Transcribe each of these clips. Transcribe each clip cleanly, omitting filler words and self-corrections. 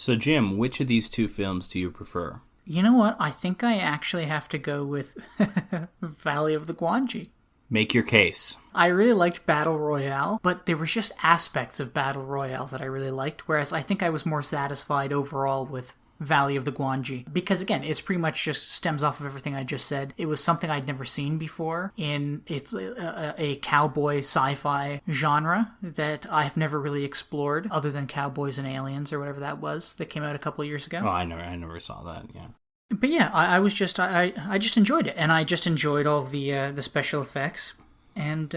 So, Jim, which of these two films do you prefer? You know what? I think I actually have to go with Valley of the Gwangi. Make your case. I really liked Battle Royale, but there was just aspects of Battle Royale that I really liked, whereas I think I was more satisfied overall with Valley of the Gwangi. Because again, it's pretty much just stems off of everything I just said. It was something I'd never seen before in it's a cowboy sci-fi genre that I've never really explored other than Cowboys and Aliens or whatever that was that came out a couple of years ago. Oh, I never saw that, yeah. But yeah, I just enjoyed it, and I just enjoyed all the special effects, and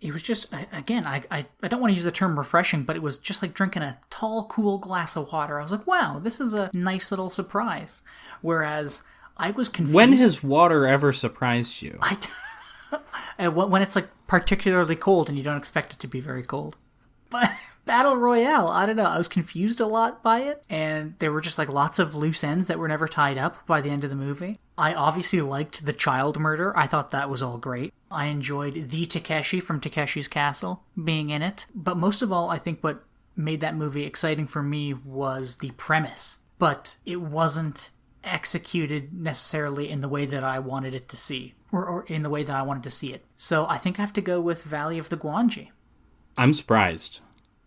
it was just again I don't want to use the term refreshing, but it was just like drinking a tall, cool glass of water. I was like, wow, this is a nice little surprise. Whereas I was confused. When has water ever surprised you? When it's like particularly cold and you don't expect it to be very cold. But Battle Royale, I don't know, I was confused a lot by it, and there were just like lots of loose ends that were never tied up by the end of the movie. I obviously liked the child murder. I thought that was all great. I enjoyed the Takeshi from Takeshi's Castle being in it. But most of all, I think what made that movie exciting for me was the premise. But it wasn't executed necessarily in the way that I wanted it to see, or in the way that I wanted to see it. So I think I have to go with Valley of the Gwangi. I'm surprised.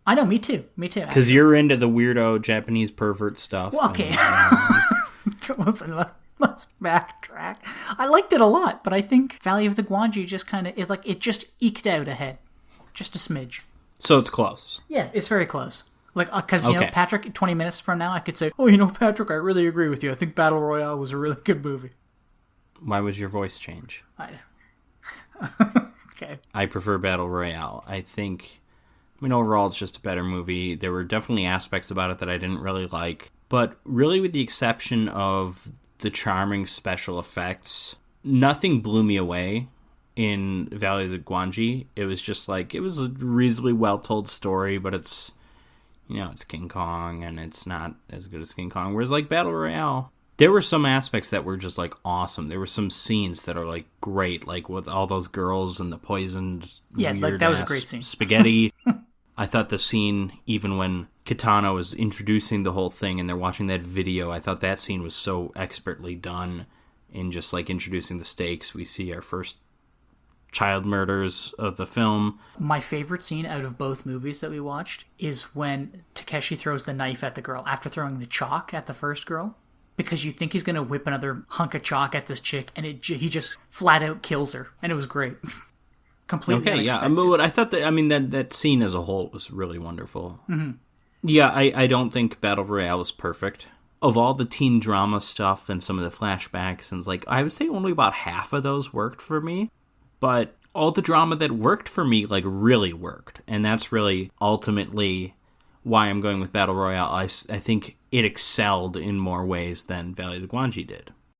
I know, me too. Because you're into the weirdo Japanese pervert stuff. Well, okay. Listen, let's backtrack. I liked it a lot, but I think Valley of the Gwangi just kind of, it just eked out ahead. Just a smidge. So it's close. Yeah, it's very close. Like, because, you know, Patrick, 20 minutes from now, I could say, oh, you know, Patrick, I really agree with you. I think Battle Royale was a really good movie. Why was your voice change? Okay. I prefer Battle Royale. I mean, overall, it's just a better movie. There were definitely aspects about it that I didn't really like. But really, with the exception of the charming special effects, nothing blew me away in Valley of the Gwangi. It was just like, it was a reasonably well-told story, but it's, you know, it's King Kong, and it's not as good as King Kong. Whereas, like, Battle Royale, there were some aspects that were just, like, awesome. There were some scenes that are, like, great, like with all those girls and the poisoned, like, that was a great scene. Spaghetti. I thought the scene, even when Kitano was introducing the whole thing and they're watching that video, I thought that scene was so expertly done in just, like, introducing the stakes. We see our first child murders of the film. My favorite scene out of both movies that we watched is when Takeshi throws the knife at the girl after throwing the chalk at the first girl. Because you think he's going to whip another hunk of chalk at this chick, and he just flat out kills her. And it was great. Completely unexpected. Yeah. But I thought that scene as a whole was really wonderful. Mm-hmm. Yeah, I don't think Battle Royale was perfect. Of all the teen drama stuff and some of the flashbacks, and like, I would say only about half of those worked for me. But all the drama that worked for me, like, really worked. And that's really ultimately why I'm going with Battle Royale. I think it excelled in more ways than Valley of the Gwangi did.